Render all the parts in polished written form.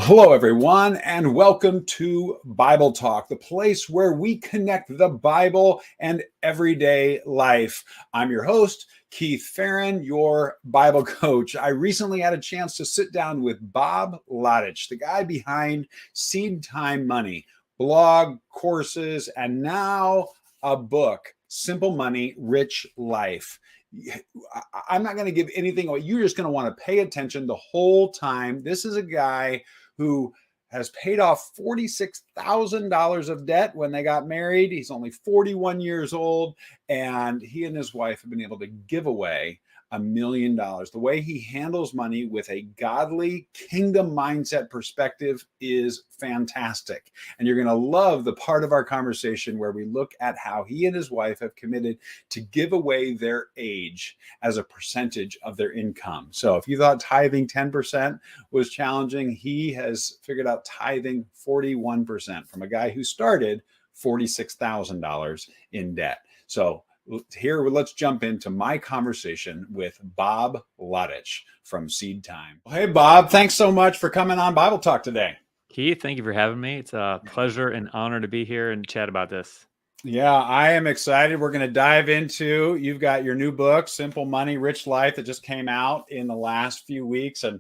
Hello, everyone, and welcome to Bible Talk, the place where we connect the Bible and everyday life. I'm your host, Keith Farron, your Bible coach. I recently had a chance to sit down with Bob Lotich, the guy behind SeedTime Money, blog, courses, and now a book, Simple Money, Rich Life. I'm not going to give anything away. You're just going to want to pay attention the whole time. This is a guy who has paid off $46,000 of debt when they got married. He's only 41 years old, and he and his wife have been able to give away $1 million. The way he handles money with a godly kingdom mindset perspective is fantastic. And you're going to love the part of our conversation where we look at how he and his wife have committed to give away their age as a percentage of their income. So if you thought tithing 10% was challenging, he has figured out tithing 41% from a guy who started $46,000 in debt. So here, let's jump into my conversation with Bob Lotich from SeedTime. Hey, Bob, thanks so much for coming on Bible Talk today. Keith, thank you for having me. It's a pleasure and honor to be here and chat about this. Yeah, I am excited. We're going to dive into, you've got your new book, Simple Money, Rich Life, that just came out in the last few weeks. And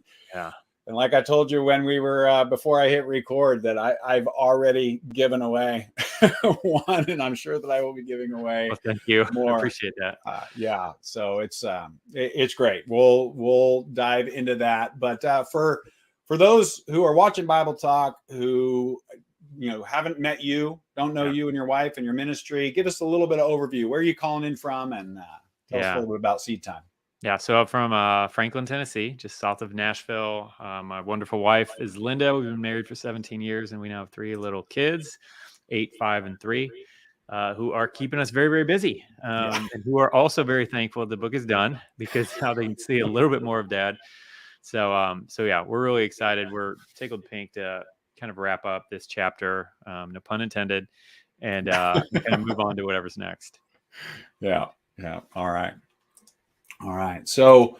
like I told you when we were, before I hit record, that I've already given away one, and I'm sure that I will be giving away thank you. more. I appreciate that. Yeah, so it's great. We'll dive into that. But for those who are watching Bible Talk, who haven't met you, don't know you and your wife and your ministry, give us a little bit of overview. Where are you calling in from, and tell us a little bit about SeedTime. Yeah, so I'm from Franklin, Tennessee, just south of Nashville. My wonderful wife is Linda. We've been married for 17 years, and we now have 3 little kids, 8, 5, and 3, who are keeping us very, very busy, and who are also very thankful the book is done, because now they can see a little bit more of Dad. So yeah, we're really excited. We're tickled pink to kind of wrap up this chapter, no pun intended, and kind of move on to whatever's next. Yeah. All right. So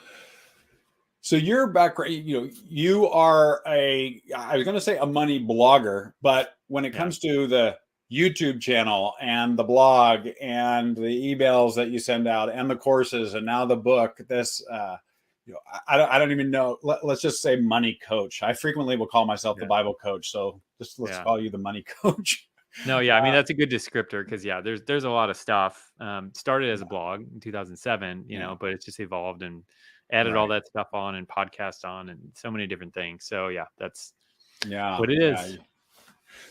your background, you are I was going to say a money blogger, but when it comes to the YouTube channel and the blog and the emails that you send out and the courses and now the book, this, I don't even know. Let's just say money coach. I frequently will call myself the Bible coach. So let's call you the money coach. No, I mean, that's a good descriptor, because there's a lot of stuff. Started as a blog in 2007, but it's just evolved and added all that stuff on and podcast on and so many different things. So that's what it is.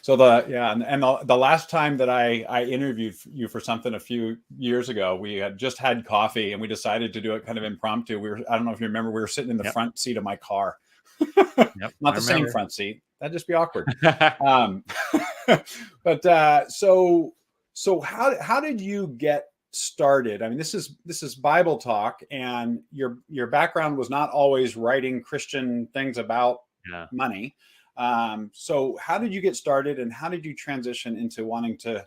So the last time that I interviewed you for something a few years ago, we had just had coffee and we decided to do it kind of impromptu. I don't know if you remember, we were sitting in the front seat of my car. Not the same front seat. That'd just be awkward. But so how did you get started? I mean, this is Bible Talk, and your background was not always writing Christian things about money. So how did you get started, and how did you transition into wanting to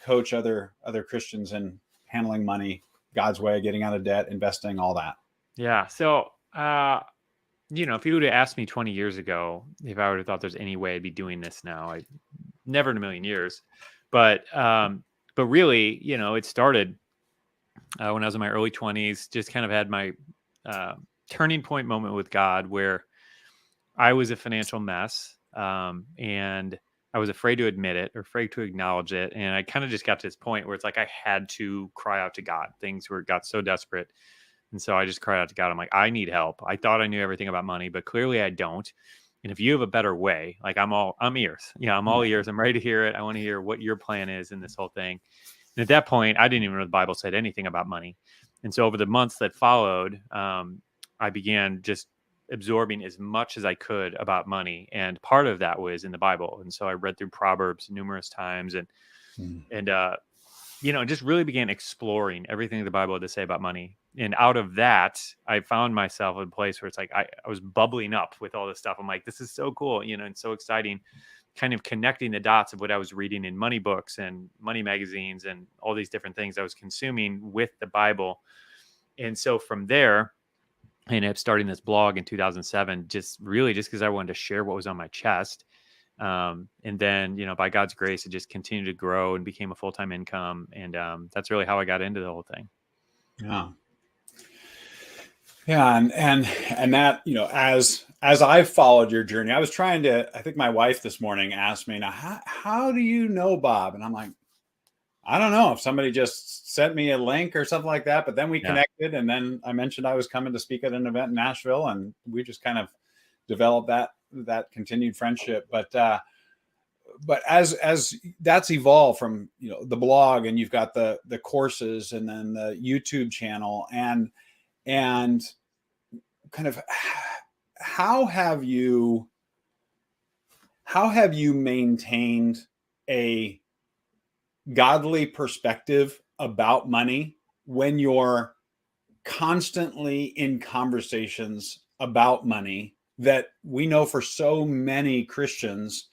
coach other Christians in handling money God's way, getting out of debt, investing, all that? Yeah. So, if you would have asked me 20 years ago, if I would have thought there's any way I'd be doing this now, I never in a million years. But really, it started when I was in my early 20s, just kind of had my turning point moment with God, where I was a financial mess, and I was afraid to admit it or afraid to acknowledge it. And I kind of just got to this point where it's like I had to cry out to God. Things got so desperate. And so I just cried out to God. I'm like, I need help. I thought I knew everything about money, but clearly I don't. And if you have a better way, like I'm ears. I'm all ears. I'm ready to hear it. I want to hear what your plan is in this whole thing. And at that point, I didn't even know the Bible said anything about money. And so over the months that followed, I began just absorbing as much as I could about money. And part of that was in the Bible. And so I read through Proverbs numerous times and just really began exploring everything the Bible had to say about money. And out of that, I found myself in a place where it's like I was bubbling up with all this stuff. I'm like, this is so cool, and so exciting, kind of connecting the dots of what I was reading in money books and money magazines and all these different things I was consuming with the Bible. And so from there, I ended up starting this blog in 2007, just because I wanted to share what was on my chest. And then, by God's grace, it just continued to grow and became a full-time income. And that's really how I got into the whole thing. Yeah. Yeah. And that, as I've followed your journey, I think my wife this morning asked me, now, how do you know Bob? And I'm like, I don't know, if somebody just sent me a link or something like that, but then we connected, and then I mentioned I was coming to speak at an event in Nashville, and we just kind of developed that continued friendship. But as that's evolved from, the blog, and you've got the courses, and then the YouTube channel, and kind of how have you maintained a godly perspective about money when you're constantly in conversations about money that we know for so many Christians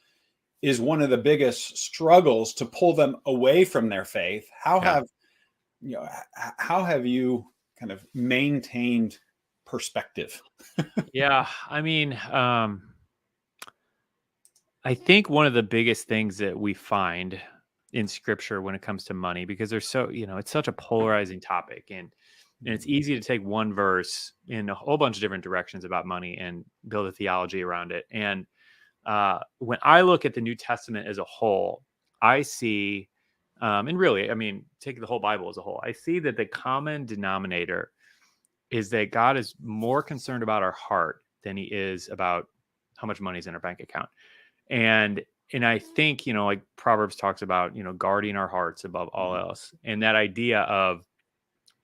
is one of the biggest struggles to pull them away from their faith? How have you kind of maintained perspective? Yeah. I mean, I think one of the biggest things that we find in scripture when it comes to money, because there's it's such a polarizing topic, and it's easy to take one verse in a whole bunch of different directions about money and build a theology around it. And when I look at the New Testament as a whole, I see, and really, I mean, take the whole Bible as a whole, I see that the common denominator is that God is more concerned about our heart than he is about how much money is in our bank account. And I think, like Proverbs talks about, guarding our hearts above all else. And that idea of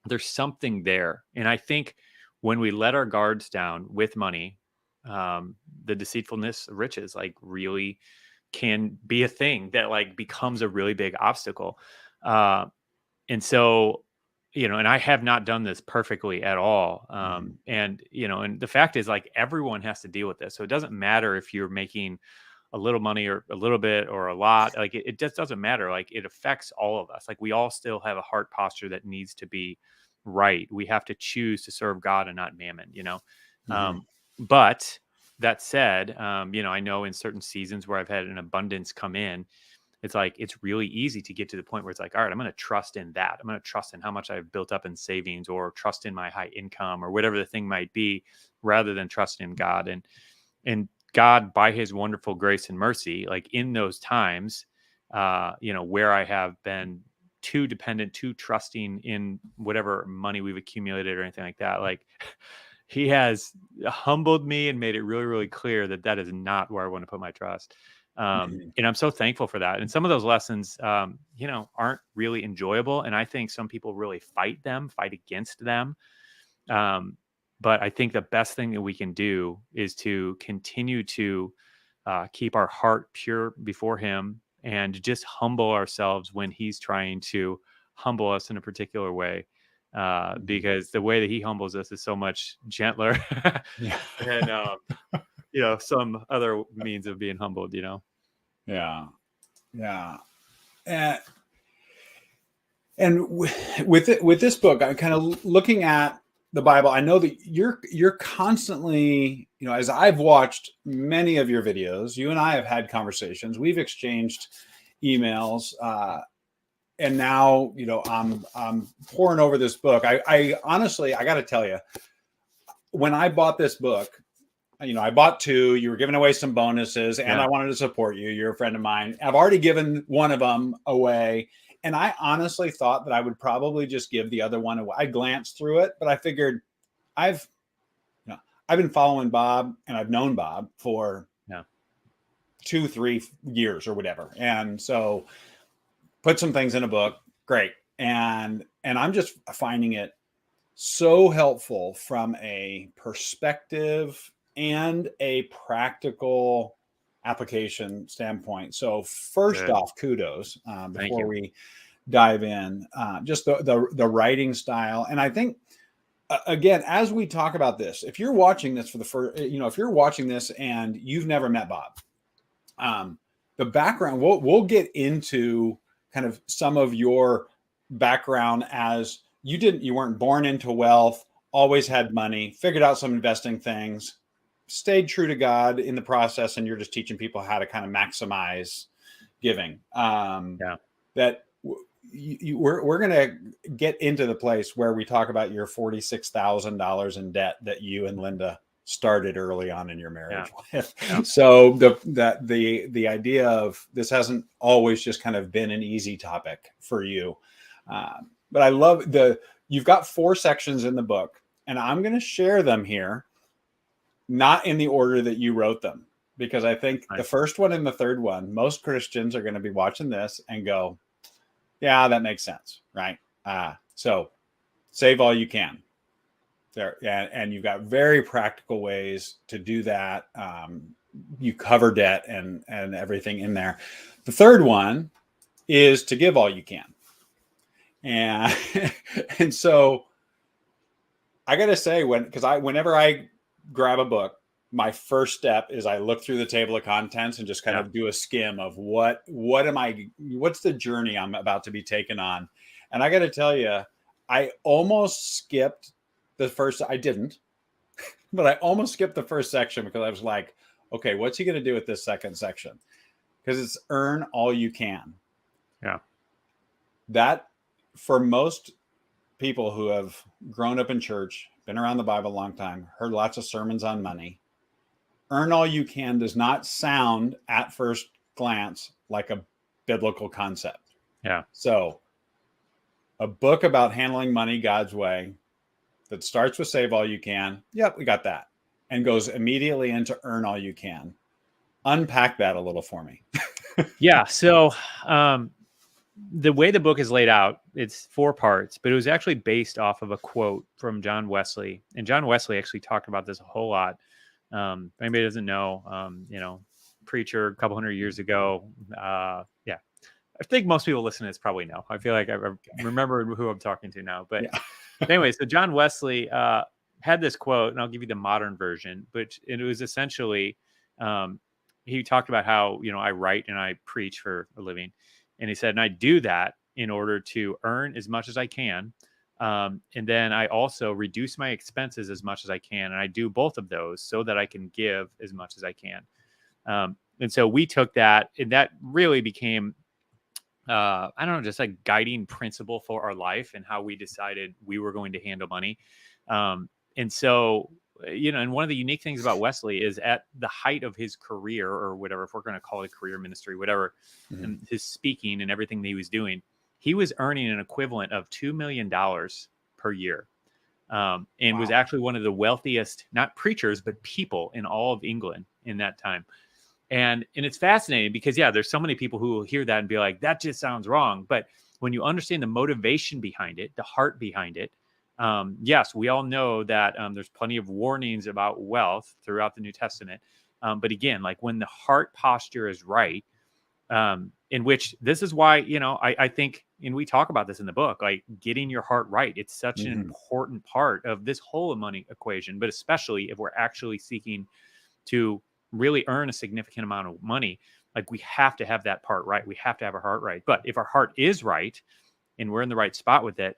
there's something there. And I think when we let our guards down with money, the deceitfulness of riches really can be a thing that becomes a really big obstacle. And so, and I have not done this perfectly at all. And the fact is, everyone has to deal with this. So it doesn't matter if you're making a little money or a little bit or a lot. It just doesn't matter. It affects all of us. We all still have a heart posture that needs to be right. We have to choose to serve God and not mammon, but that said, I know in certain seasons where I've had an abundance come in, it's really easy to get to the point where it's all right, I'm going to trust in that. I'm going to trust in how much I've built up in savings, or trust in my high income, or whatever the thing might be, rather than trusting in God. And God, by his wonderful grace and mercy, in those times, where I have been too dependent, too trusting in whatever money we've accumulated or anything like that, he has humbled me and made it really, really clear that is not where I want to put my trust. And I'm so thankful for that. And some of those lessons, aren't really enjoyable. And I think some people really fight against them. But I think the best thing that we can do is to continue to keep our heart pure before him, and just humble ourselves when he's trying to humble us in a particular way. Because the way that he humbles us is so much gentler than, some other means of being humbled, Yeah. Yeah. And with this book, I'm kind of looking at the Bible. I know that you're constantly, as I've watched many of your videos, you and I have had conversations, we've exchanged emails, and now, I'm pouring over this book. I honestly, I got to tell you, when I bought this book, I bought two. You were giving away some bonuses, and I wanted to support you. You're a friend of mine. I've already given one of them away, and I honestly thought that I would probably just give the other one away. I glanced through it, but I figured I've been following Bob, and I've known Bob for 2-3 years or whatever, and so put some things in a book. Great, and I'm just finding it so helpful from a perspective and a practical application standpoint. So first off, kudos before we dive in, just the writing style. And I think, again, as we talk about this, if you're watching this for the first, if you're watching this and you've never met Bob, the background, we'll get into kind of some of your background, as you weren't born into wealth. always had money, figured out some investing things, stayed true to God in the process, and you're just teaching people how to kind of maximize giving. Yeah. That we're going to get into the place where we talk about your $46,000 in debt that you and Linda started early on in your marriage with. Yeah. So the idea of this hasn't always just kind of been an easy topic for you. But I love you've got 4 sections in the book, and I'm going to share them here, not in the order that you wrote them, because I think the first one and the third one, most Christians are going to be watching this and go, yeah, that makes sense. Right. So save all you can there. And you've got very practical ways to do that. You cover debt and everything in there. The third one is to give all you can. And, and so I got to say, whenever I grab a book, my first step is I look through the table of contents and just kind of do a skim of what's the journey I'm about to be taken on. And I got to tell you, I almost skipped I didn't, but I almost skipped the first section because I was like, okay, what's he going to do with this second section? Because it's earn all you can. Yeah. That, for most people who have grown up in church, been around the Bible a long time, heard lots of sermons on money, earn all you can does not sound at first glance like a biblical concept. Yeah. So a book about handling money God's way that starts with save all you can. Yep, we got that. And goes immediately into earn all you can. Unpack that a little for me. Yeah. So the way the book is laid out, it's 4 parts, but it was actually based off of a quote from John Wesley. And John Wesley actually talked about this a whole lot. If anybody doesn't know, preacher a couple hundred years ago. Yeah. I think most people listening to this probably know. I feel like I remember who I'm talking to now. But anyway, so John Wesley had this quote, and I'll give you the modern version, but it was essentially, he talked about how, I write and I preach for a living. And he said, and I do that in order to earn as much as I can. And then I also reduce my expenses as much as I can. And I do both of those so that I can give as much as I can. And so we took that, and that really became, I don't know, just a guiding principle for our life and how we decided we were going to handle money. And so, and one of the unique things about Wesley is at the height of his career, or whatever, if we're going to call it career ministry, whatever, and his speaking and everything that he was doing, he was earning an equivalent of $2 million per year. And was actually one of the wealthiest, not preachers, but people in all of England in that time. And it's fascinating because, there's so many people who will hear that and be like, that just sounds wrong. But when you understand the motivation behind it, the heart behind it, yes, we all know that there's plenty of warnings about wealth throughout the New Testament. But again, like when the heart posture is right, in which this is why, I think, and we talk about this in the book, like getting your heart right. It's such an important part of this whole money equation, but especially if we're actually seeking to really earn a significant amount of money, like we have to have that part right. We have to have our heart right. But if our heart is right and we're in the right spot with it,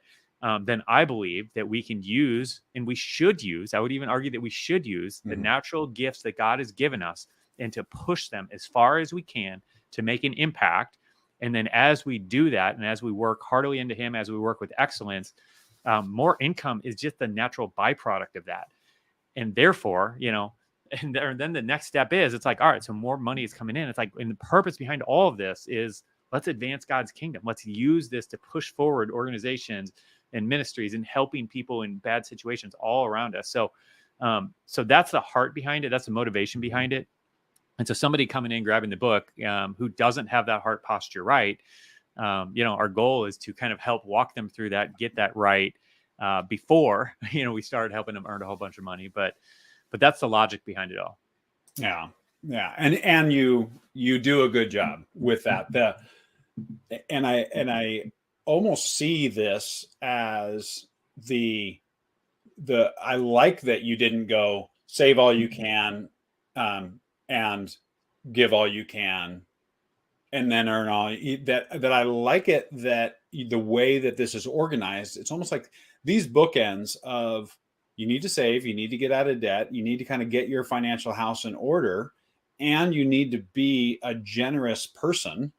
then I believe that we can use, and we should use, I would even argue that we should use the natural gifts that God has given us and to push them as far as we can to make an impact. And then as we do that, and as we work heartily into Him, as we work with excellence, more income is just the natural byproduct of that. And therefore, and then the next step is, it's like, all right, so more money is coming in. It's like, and the purpose behind all of this is, let's advance God's kingdom. Let's use this to push forward organizations and ministries and helping people in bad situations all around us. So, so that's the heart behind it. That's the motivation behind it. And so somebody coming in, grabbing the book, who doesn't have that heart posture right, our goal is to kind of help walk them through that, get that right, before, we started helping them earn a whole bunch of money. But that's the logic behind it all. Yeah. Yeah. And you do a good job with that. And I almost see this as I like that you didn't go save all you can, and give all you can, and then earn all that I like it, that the way that this is organized, it's almost like these bookends of you need to save, you need to get out of debt, you need to kind of get your financial house in order, and you need to be a generous person.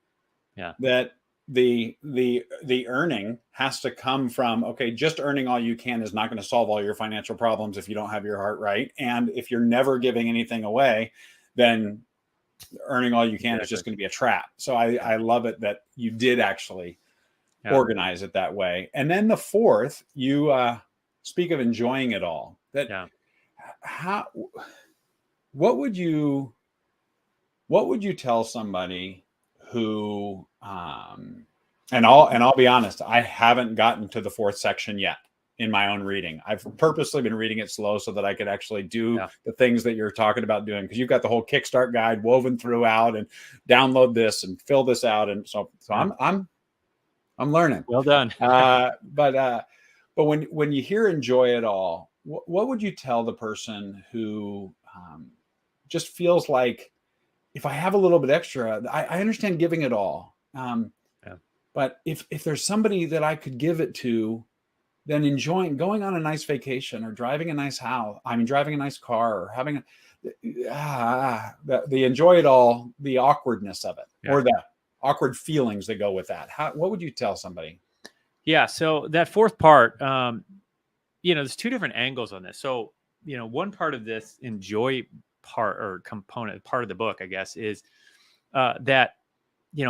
Yeah. That the earning has to come from, okay, just earning all you can is not going to solve all your financial problems if you don't have your heart right. And if you're never giving anything away, then earning all you can is just going to be a trap. So I love it that you did actually organize it that way. And then the fourth, you speak of enjoying it all. That what would you tell somebody who and I'll be honest, I haven't gotten to the fourth section yet in my own reading. I've purposely been reading it slow so that I could actually do the things that you're talking about doing, because you've got the whole Kickstart guide woven throughout, and download this and fill this out, and so I'm learning. Well done. But when you hear enjoy it all, what would you tell the person who just feels like, if I have a little bit extra, I understand giving it all. But if there's somebody that I could give it to, then enjoying going on a nice vacation, or driving a nice house, driving a nice car, or having the enjoy it all, the awkwardness of it, or the awkward feelings that go with that. What would you tell somebody? Yeah. So that fourth part, there's two different angles on this. So, one part of this enjoy part or component, part of the book, I guess, is that,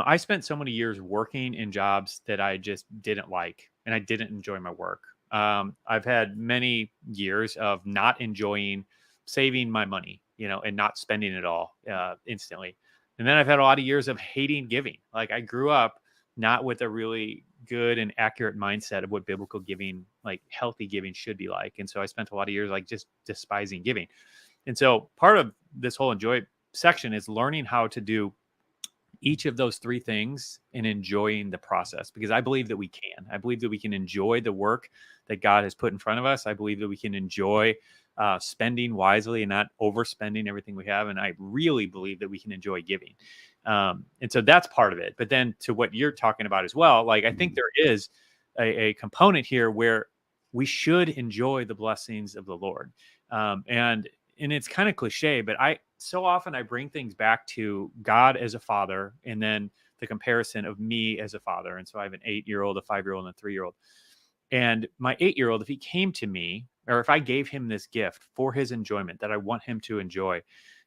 I spent so many years working in jobs that I just didn't like, and I didn't enjoy my work. I've had many years of not enjoying saving my money, and not spending it all instantly. And then I've had a lot of years of hating giving. Like, I grew up not with a really good and accurate mindset of what biblical giving, like healthy giving, should be like. And so I spent a lot of years like just despising giving. And so part of this whole enjoy section is learning how to do each of those three things and enjoying the process, because I believe that we can. I believe that we can enjoy the work that God has put in front of us. I believe that we can enjoy spending wisely and not overspending everything we have. And I really believe that we can enjoy giving. And so that's part of it. But then to what you're talking about as well, like, I think there is a component here where we should enjoy the blessings of the Lord. And it's kind of cliche, but so often I bring things back to God as a father, and then the comparison of me as a father. And so I have an 8-year-old, a 5-year-old, and a 3-year-old. And my 8-year-old, if he came to me, or if I gave him this gift for his enjoyment that I want him to enjoy,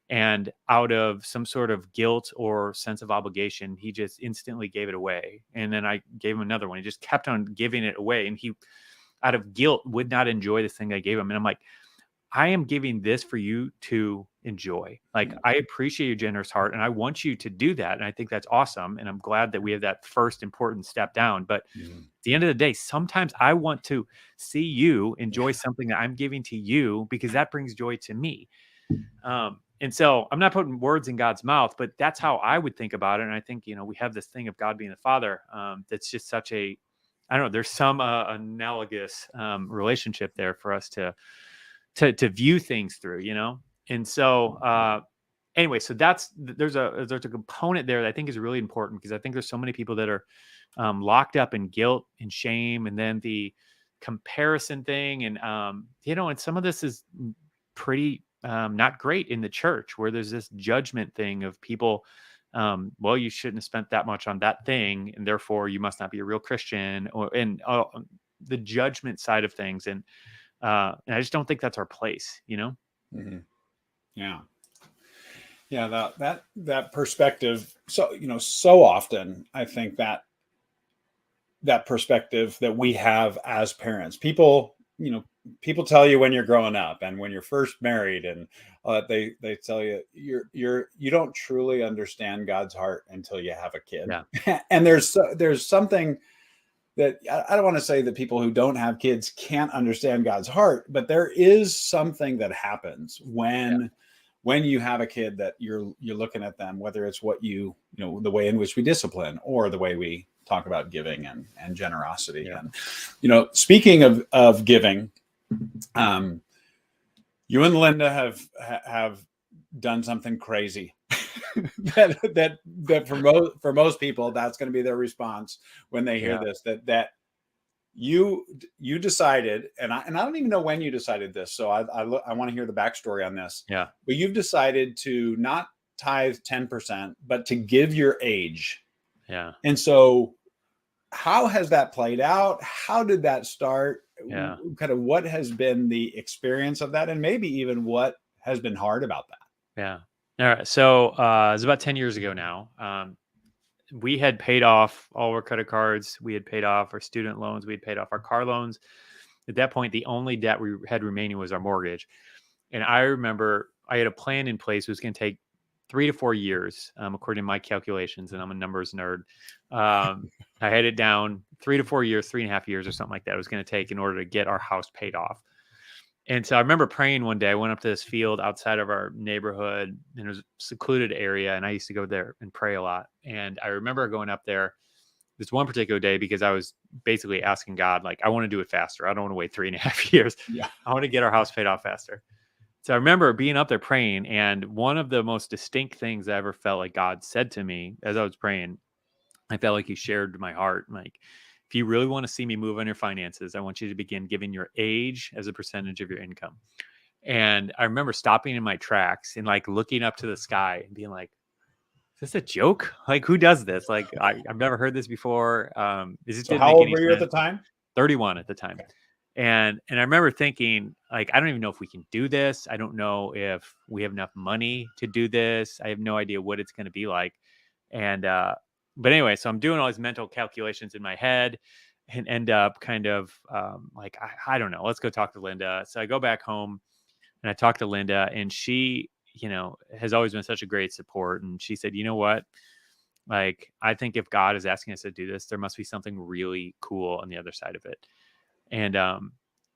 and out of some sort of guilt or sense of obligation, he just instantly gave it away. And then I gave him another one. He just kept on giving it away. And he, out of guilt, would not enjoy the thing I gave him. And I'm like, I am giving this for you to enjoy. Like, I appreciate your generous heart, and I want you to do that. And I think that's awesome. And I'm glad that we have that first important step down. But at the end of the day, sometimes I want to see you enjoy something that I'm giving to you, because that brings joy to me. And so I'm not putting words in God's mouth, but that's how I would think about it. And I think, we have this thing of God being the Father. That's just such I don't know, there's some analogous relationship there for us to view things through, And so anyway, so there's a component there that I think is really important, because I think there's so many people that are locked up in guilt and shame, and then the comparison thing. And, and some of this is pretty not great in the church, where there's this judgment thing of people, well, you shouldn't have spent that much on that thing, and therefore you must not be a real Christian, and the judgment side of things. And I just don't think that's our place, Mm-hmm. Yeah, that perspective. So, so often I think that perspective that we have as parents, people tell you when you're growing up and when you're first married, and they tell you you don't truly understand God's heart until you have a kid. Yeah. And there's something that I don't want to say that people who don't have kids can't understand God's heart, but there is something that happens when you have a kid, that you're looking at them, whether it's what the way in which we discipline, or the way we talk about giving and generosity. Yeah. And, speaking of giving, you and Linda have done something crazy that for most people, that's going to be their response when they hear this, that you decided, and I don't even know when you decided this, so I want to hear the backstory on this. Yeah. But you've decided to not tithe 10%, but to give your age. Yeah. And so how has that played out? How did that start? Yeah. Kind of what has been the experience of that, and maybe even what has been hard about that? Yeah. All right. So it was about 10 years ago now. We had paid off all our credit cards. We had paid off our student loans. We had paid off our car loans. At that point, the only debt we had remaining was our mortgage. And I remember I had a plan in place. It was going to take 3 to 4 years, according to my calculations. And I'm a numbers nerd. I had it down 3 to 4 years, 3.5 years or something like that. It was going to take in order to get our house paid off. And so I remember praying one day. I went up to this field outside of our neighborhood, and it was a secluded area. And I used to go there and pray a lot. And I remember going up there this one particular day because I was basically asking God, like, I want to do it faster. I don't want to wait 3.5 years. Yeah. I want to get our house paid off faster. So I remember being up there praying. And one of the most distinct things I ever felt like God said to me as I was praying, I felt like he shared my heart. Like, if you really want to see me move on your finances, I want you to begin giving your age as a percentage of your income. And I remember stopping in my tracks and like looking up to the sky and being like, is this a joke? Like, who does this? Like, I've never heard this before. Is it So how old were you at the time? 31 at the time. Okay. And I remember thinking, like, I don't even know if we can do this. I don't know if we have enough money to do this. I have no idea what it's going to be like. And, but anyway, so I'm doing all these mental calculations in my head and end up kind of like, I don't know, let's go talk to Linda. So I go back home and I talk to Linda, and she, has always been such a great support. And she said, you know what? Like, I think if God is asking us to do this, there must be something really cool on the other side of it. And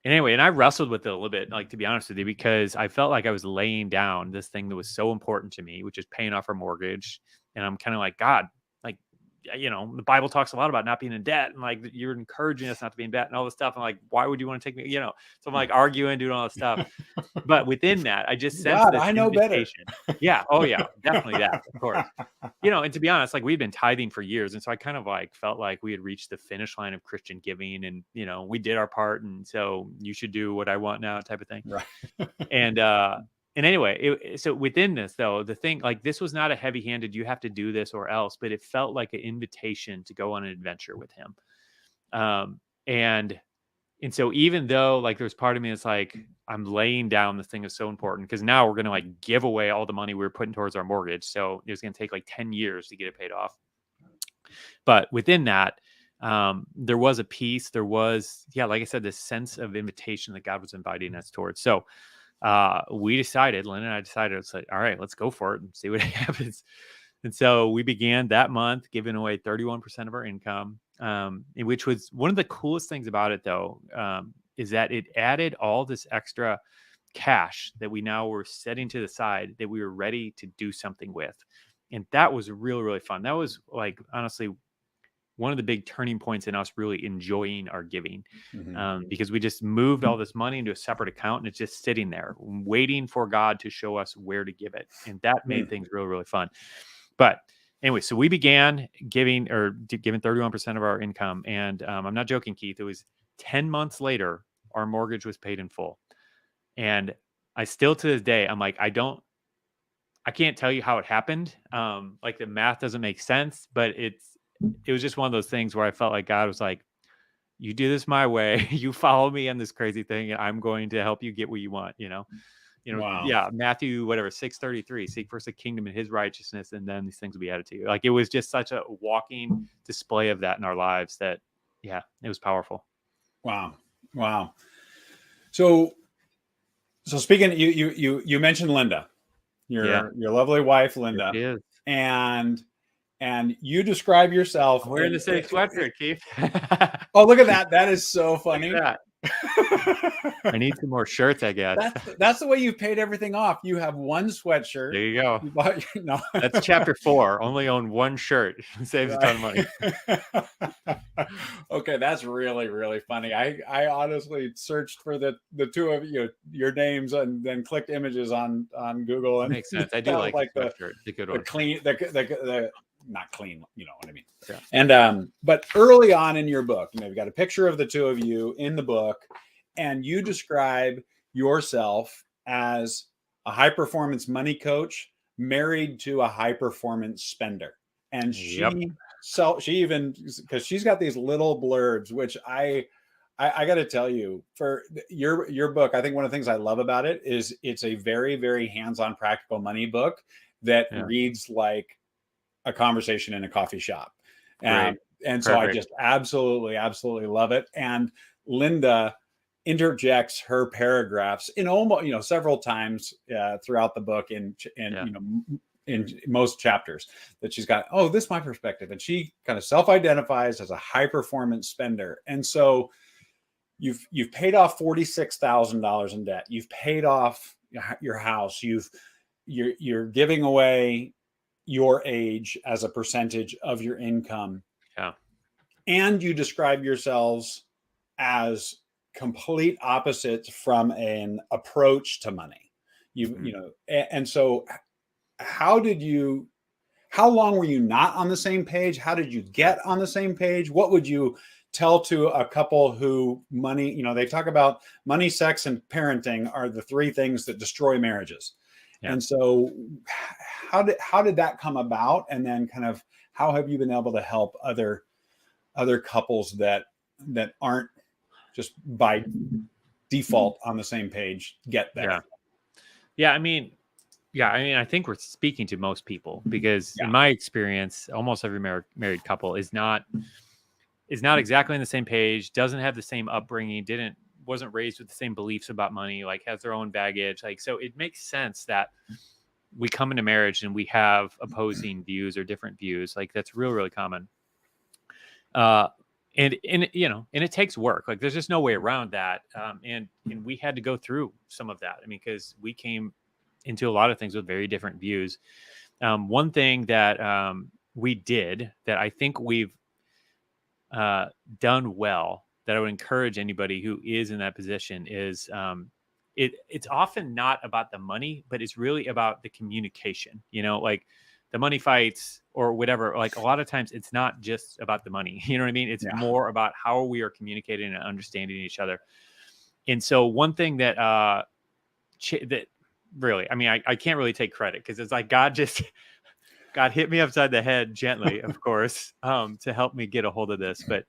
anyway, and I wrestled with it a little bit, like, to be honest with you, because I felt like I was laying down this thing that was so important to me, which is paying off our mortgage. And I'm kind of like, God, like, the Bible talks a lot about not being in debt, and like you're encouraging us not to be in debt and all this stuff. And like, why would you want to take me? So I'm like arguing, doing all this stuff. But within that, I just sensed God, this I know invitation. better. Yeah. Oh yeah, definitely that, of course. And to be honest, like, we've been tithing for years. And so I kind of like felt like we had reached the finish line of Christian giving, and, we did our part. And so you should do what I want now, type of thing. Right. And anyway, so within this, though, the thing, like, this was not a heavy handed, you have to do this or else, but it felt like an invitation to go on an adventure with him. And so even though, like, there's part of me that's like, I'm laying down, this thing is so important because now we're going to like give away all the money we were putting towards our mortgage. So it was going to take like 10 years to get it paid off. But within that, there was a peace. There was, like I said, this sense of invitation that God was inviting us towards. So we decided, Lynn and I decided, it's like, all right, let's go for it and see what happens. And so we began that month giving away 31% of our income, which was one of the coolest things about it, though, is that it added all this extra cash that we now were setting to the side that we were ready to do something with. And that was really, really fun. That was, like, honestly, one of the big turning points in us really enjoying our giving, because we just moved all this money into a separate account, and it's just sitting there waiting for God to show us where to give it. And that made things really, really fun. But anyway, so we began giving 31% of our income. And I'm not joking, Keith, it was 10 months later, our mortgage was paid in full. And I still, to this day, I'm like, I can't tell you how it happened. Like, the math doesn't make sense, but it was just one of those things where I felt like God was like, you do this my way, you follow me on this crazy thing, and I'm going to help you get what you want, Wow. Yeah, Matthew, 6:33, seek first the kingdom and his righteousness, and then these things will be added to you. Like, it was just such a walking display of that in our lives that, it was powerful. Wow. So speaking, you mentioned Linda, your lovely wife, Linda, She is. and you describe yourself. We're in the same sweatshirt, Keith. Oh, look at that. That is so funny. I need some more shirts, I guess. That's the way you paid everything off. You have one sweatshirt. There you go. You bought, no. That's chapter 4. Only own one shirt. Saves a ton of money. Okay, that's really, really funny. I honestly searched for the two of your names and then clicked images on Google. And makes sense. I do like the sweatshirt. It's a good one. The not clean, you know what I mean? Yeah. And but early on in your book, you know, you've got a picture of the two of you in the book, and you describe yourself as a high performance money coach married to a high performance spender. And Yep. she even, because she's got these little blurbs, which I got to tell you, for your book, I think one of the things I love about it is it's a very, very hands-on practical money book that Yeah. reads like a conversation in a coffee shop. Great. And so I Perfect. just absolutely love it. And Linda interjects her paragraphs in almost, you know, several times throughout the book in Yeah. you know, in most chapters, that she's got, oh, this is my perspective. And she kind of self-identifies as a high performance spender. And so you've paid off $46,000 in debt. You've paid off your house. You're giving away your age as a percentage of your income. Yeah. And you describe yourselves as complete opposites from an approach to money. You know, and so how long were you not on the same page? How did you get on the same page? What would you tell to a couple who money, you know, they talk about money, sex, and parenting are the three things that destroy marriages. Yeah. And so how did that come about? And then kind of how have you been able to help other couples that aren't just by default on the same page get there? Yeah. Yeah. I mean, I think we're speaking to most people because Yeah. in my experience, almost every married couple is not exactly on the same page, doesn't have the same upbringing, wasn't raised with the same beliefs about money, like has their own baggage. Like, so it makes sense that we come into marriage and we have opposing views or different views. Like that's really common. And you know, and it takes work. Like there's just no way around that. And we had to go through some of that. I mean, because we came into a lot of things with very different views. One thing that we did that I think we've done well, that I would encourage anybody who is in that position is it's often not about the money, but it's really about the communication, you know, like the money fights or whatever. Like a lot of times it's not just about the money, you know what I mean? It's more about how we are communicating and understanding each other. And so one thing that that really, I mean, I can't really take credit because it's like God hit me upside the head gently, of course, to help me get a hold of this. But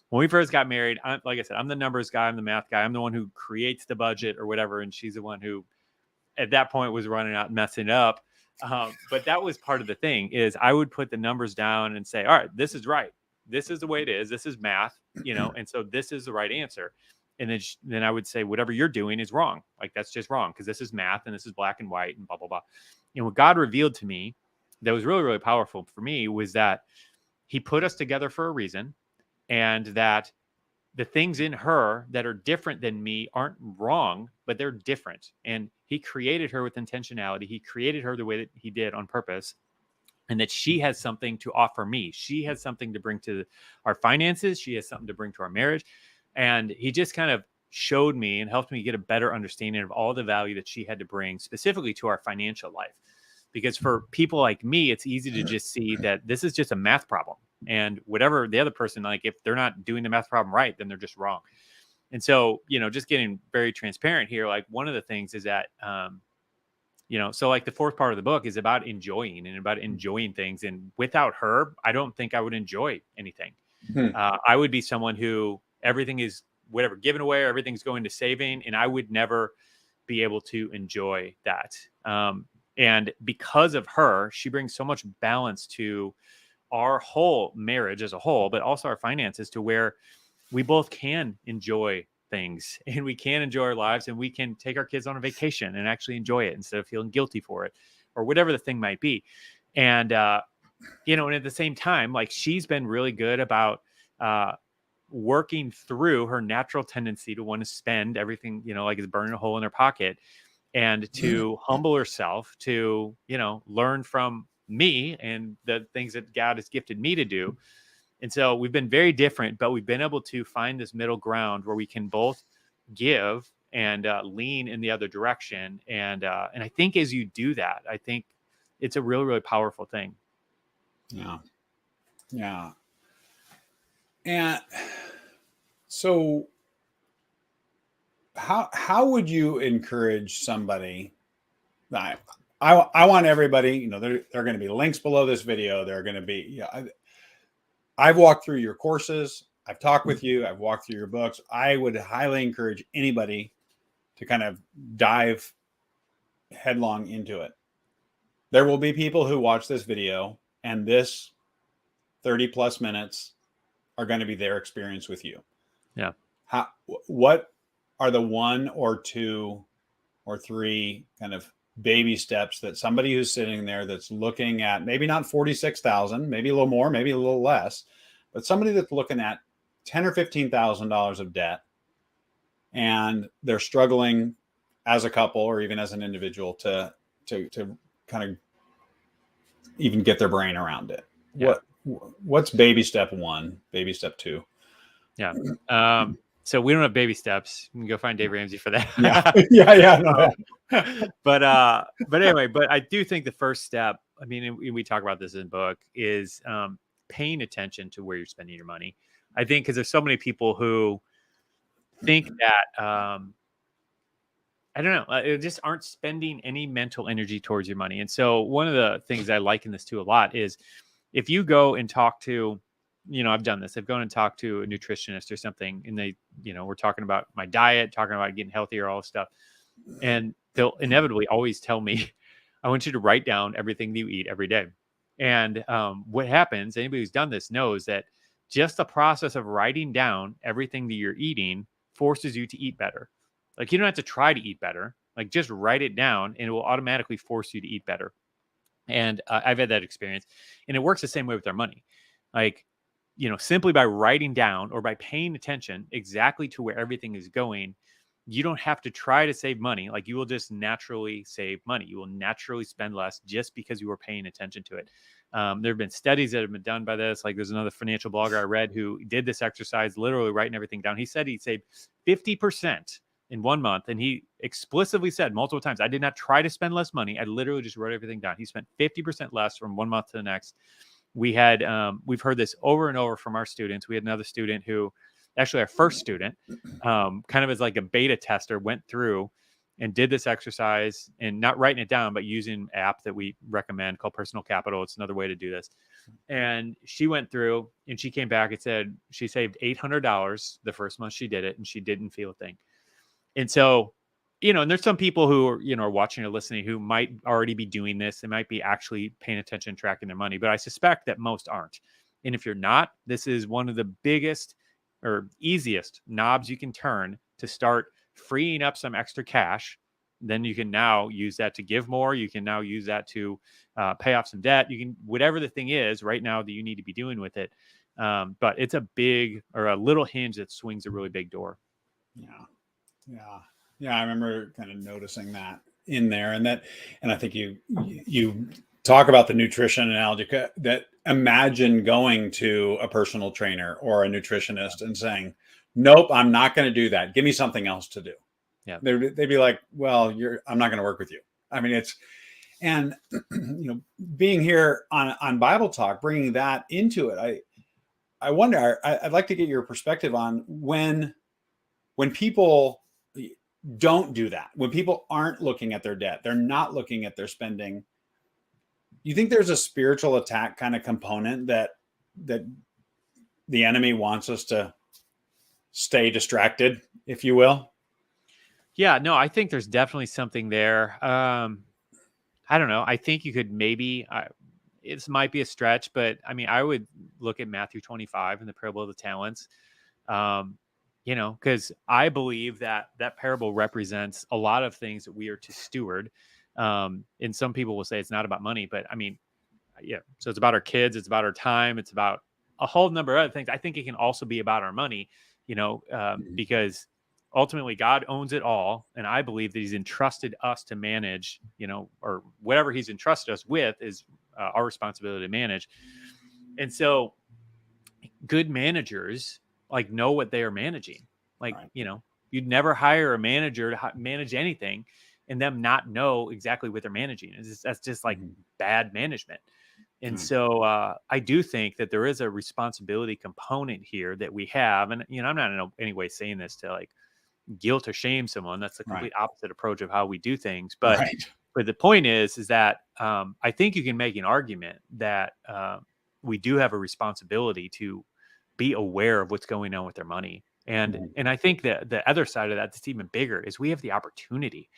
when we first got married, like I said, I'm the numbers guy, I'm the math guy, I'm the one who creates the budget or whatever, and she's the one who, at that point, was running out and messing up. But that was part of the thing is I would put the numbers down and say, all right, this is right, this is the way it is, this is math, you know, and so this is the right answer. And then I would say whatever you're doing is wrong, like that's just wrong because this is math and this is black and white and blah blah blah. And what God revealed to me that was really powerful for me was that he put us together for a reason, and that the things in her that are different than me aren't wrong, but they're different. And he created her with intentionality. He created her the way that he did on purpose, and that she has something to offer me. She has something to bring to our finances. She has something to bring to our marriage. And he just kind of showed me and helped me get a better understanding of all the value that she had to bring specifically to our financial life. Because for people like me, it's easy to just see that this is just a math problem. And whatever the other person, like if they're not doing the math problem right, then they're just wrong. And so, you know, just getting very transparent here, like one of the things is that, you know, so like the fourth part of the book is about enjoying things. And without her, I don't think I would enjoy anything. I would be someone who everything is whatever given away or everything's going to saving. And I would never be able to enjoy that. And because of her, she brings so much balance to our whole marriage as a whole, but also our finances, to where we both can enjoy things and we can enjoy our lives and we can take our kids on a vacation and actually enjoy it instead of feeling guilty for it or whatever the thing might be. And, you know, and at the same time, like she's been really good about working through her natural tendency to want to spend everything, you know, like it's burning a hole in her pocket, and to humble herself, to, you know, learn from me and the things that God has gifted me to do. And so we've been very different, but we've been able to find this middle ground where we can both give and lean in the other direction. And I think as you do that, I think it's a really powerful thing. Yeah. Yeah. And so how would you encourage somebody? I want everybody, there are going to be links below this video. There are going to be, I've walked through your courses. I've talked with you. I've walked through your books. I would highly encourage anybody to kind of dive headlong into it. There will be people who watch this video and this 30 plus minutes are going to be their experience with you. Yeah. What are the one or two or three kind of baby steps that somebody who's sitting there that's looking at maybe not 46,000, maybe a little more, maybe a little less, but somebody that's looking at $10,000 or $15,000 of debt and they're struggling as a couple or even as an individual to kind of even get their brain around it. Yeah. What's baby step one, baby step two? Yeah. So we don't have baby steps. You can go find Dave Ramsey for that. Yeah. No. But anyway, but I do think the first step, I mean, and we talk about this in the book, is paying attention to where you're spending your money. I think because there's so many people who think that, I don't know, just aren't spending any mental energy towards your money. And so one of the things I like in this too a lot is if you go and talk to, I've done this. I've gone and talked to a nutritionist or something, and they, we're talking about my diet, talking about getting healthier, all this stuff. And they'll inevitably always tell me, I want you to write down everything that you eat every day. And what happens, anybody who's done this knows that just the process of writing down everything that you're eating forces you to eat better. Like you don't have to try to eat better. Like just write it down and it will automatically force you to eat better. And I've had that experience, and it works the same way with our money. Like, simply by writing down or by paying attention exactly to where everything is going, you don't have to try to save money. Like you will just naturally save money. You will naturally spend less just because you were paying attention to it. There have been studies that have been done by this. Like there's another financial blogger I read who did this exercise, literally writing everything down. He said he saved 50% in 1 month. And he explicitly said multiple times, I did not try to spend less money. I literally just wrote everything down. He spent 50% less from 1 month to the next. We've heard this over and over from our students. We had another student who, actually our first student, kind of as like a beta tester, went through and did this exercise, and not writing it down, but using an app that we recommend called Personal Capital. It's another way to do this. And she went through and she came back and said she saved $800 the first month she did it, and she didn't feel a thing. And so, and there's some people who are, are watching or listening who might already be doing this. They might be actually paying attention, tracking their money, but I suspect that most aren't. And if you're not, this is one of the biggest or easiest knobs you can turn to start freeing up some extra cash. Then you can now use that to give more. You can now use that to pay off some debt. You can, whatever the thing is right now that you need to be doing with it. But it's a big or a little hinge that swings a really big door. Yeah. I remember kind of noticing that in there, and I think you talk about the nutrition analogy, that imagine going to a personal trainer or a nutritionist and saying, nope, I'm not going to do that. Give me something else to do. Yeah. They'd be like, well, I'm not going to work with you. I mean, and being here on Bible Talk, bringing that into it, I wonder, I'd like to get your perspective on when people don't do that, when people aren't looking at their debt, they're not looking at their spending. You think there's a spiritual attack kind of component that the enemy wants us to stay distracted, if you will? Yeah, no, I think there's definitely something there. I don't know. I think you could maybe, it might be a stretch, but I mean, I would look at Matthew 25 and the parable of the talents. Because I believe that parable represents a lot of things that we are to steward. And some people will say it's not about money, but I mean, yeah. So it's about our kids. It's about our time. It's about a whole number of other things. I think it can also be about our money, because ultimately God owns it all. And I believe that he's entrusted us to manage, or whatever he's entrusted us with is our responsibility to manage. And so good managers know what they are managing. Right. You'd never hire a manager to manage anything and them not know exactly what they're managing. That's just bad management. And so I do think that there is a responsibility component here that we have. And, I'm not in any way saying this to like guilt or shame someone. That's the complete opposite approach of how we do things. But the point is that I think you can make an argument that we do have a responsibility to be aware of what's going on with their money. And I think that the other side of that that's even bigger is we have the opportunity,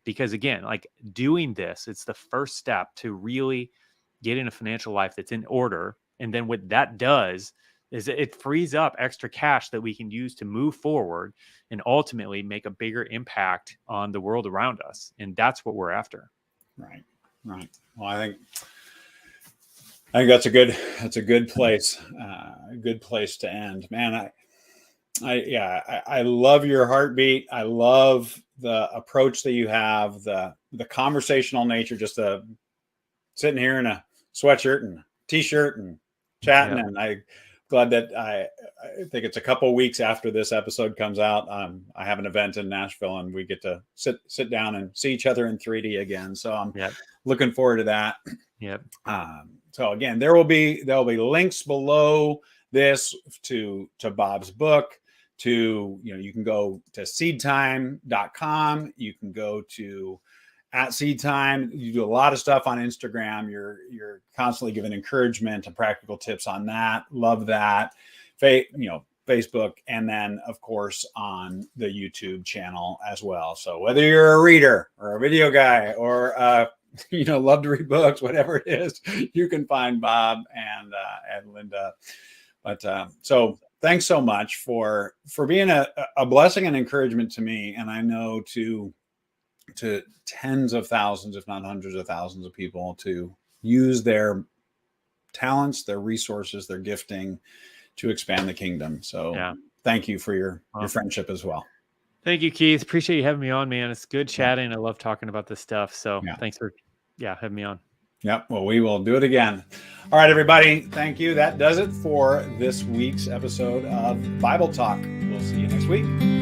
because again, like doing this, it's the first step to really get in a financial life that's in order. And then what that does is it frees up extra cash that we can use to move forward and ultimately make a bigger impact on the world around us. And that's what we're after. Right. Well, I think that's a good place, a good place to end, man. I love your heartbeat. I love the approach that you have, the conversational nature, just sitting here in a sweatshirt and t-shirt and chatting. And I'm glad that I think it's a couple of weeks after this episode comes out. I have an event in Nashville and we get to sit down and see each other in 3D again. So I'm looking forward to that. So again, there'll be links below this to Bob's book, to, you can go to SeedTime.com. You can go to @SeedTime. You do a lot of stuff on Instagram. You're constantly giving encouragement and practical tips on that. Love that. Facebook, and then of course on the YouTube channel as well. So whether you're a reader or a video guy or love to read books, whatever it is, you can find Bob and Linda. But so thanks so much for being a blessing and encouragement to me, and I know to tens of thousands, if not hundreds of thousands of people, to use their talents, their resources, their gifting to expand the kingdom. So thank you for your friendship as well. Thank you, Keith. Appreciate you having me on, man. It's good chatting. I love talking about this stuff. So thanks for having me on. Yep. Well, we will do it again. All right, everybody. Thank you. That does it for this week's episode of Bible Talk. We'll see you next week.